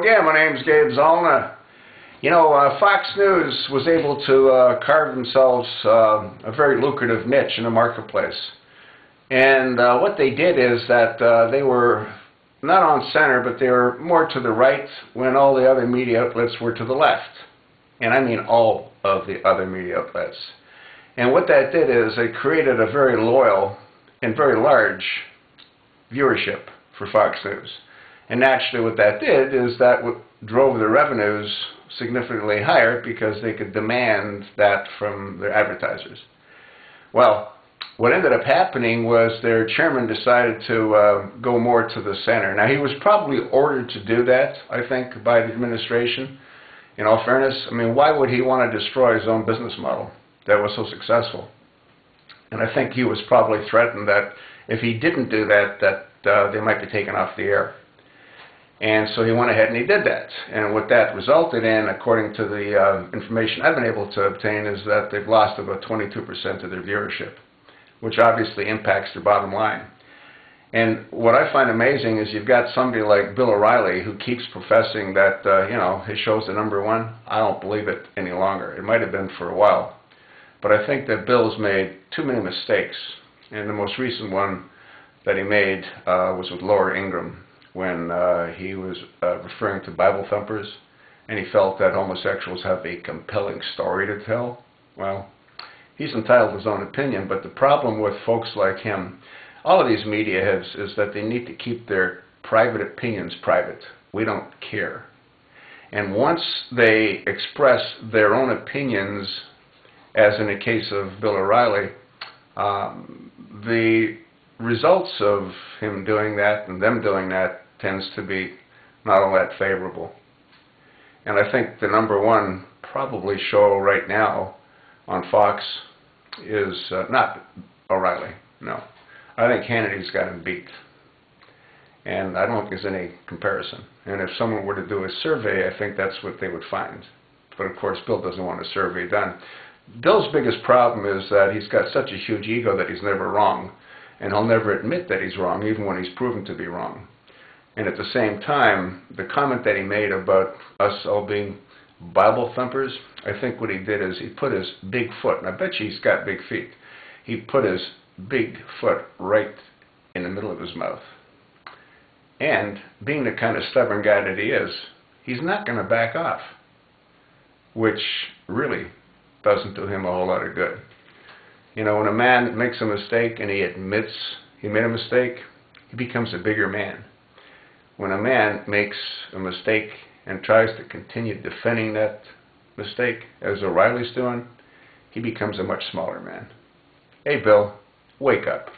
Again, my name's Gabe Zollner. You know, Fox News was able to carve themselves a very lucrative niche in the marketplace. And what they did is that they were not on center, but they were more to the right when all the other media outlets were to the left. And I mean all of the other media outlets. And what that did is it created a very loyal and very large viewership for Fox News. And naturally what that did is that drove their revenues significantly higher because they could demand that from their advertisers. Well, what ended up happening was their chairman decided to go more to the center. Now, he was probably ordered to do that, I think, by the administration. In all fairness, I mean, why would he want to destroy his own business model that was so successful? And I think he was probably threatened that if he didn't do that, they might be taken off the air. And so he went ahead and he did that. And what that resulted in, according to the information I've been able to obtain, is that they've lost about 22% of their viewership, which obviously impacts their bottom line. And what I find amazing is you've got somebody like Bill O'Reilly who keeps professing that, you know, his show's the #1. I don't believe it any longer. It might have been for a while. But I think that Bill's made too many mistakes. And the most recent one that he made was with Laura Ingraham, when he was referring to Bible thumpers, and he felt that homosexuals have a compelling story to tell. Well, he's entitled to his own opinion, but the problem with folks like him, all of these media heads, is that they need to keep their private opinions private. We don't care. And once they express their own opinions, as in the case of Bill O'Reilly, the results of him doing that and them doing that tends to be not all that favorable. And I think the #1 probably show right now on Fox is not O'Reilly, no. I think Hannity's got him beat. And I don't think there's any comparison. And if someone were to do a survey, I think that's what they would find. But of course, Bill doesn't want a survey done. Bill's biggest problem is that he's got such a huge ego that he's never wrong. And he'll never admit that he's wrong, even when he's proven to be wrong. And at the same time, the comment that he made about us all being Bible thumpers, I think what he did is he put his big foot, and I bet you he's got big feet, he put his big foot right in the middle of his mouth. And being the kind of stubborn guy that he is, he's not going to back off, which really doesn't do him a whole lot of good. You know, when a man makes a mistake and he admits he made a mistake, he becomes a bigger man. When a man makes a mistake and tries to continue defending that mistake, as O'Reilly's doing, he becomes a much smaller man. Hey, Bill, wake up.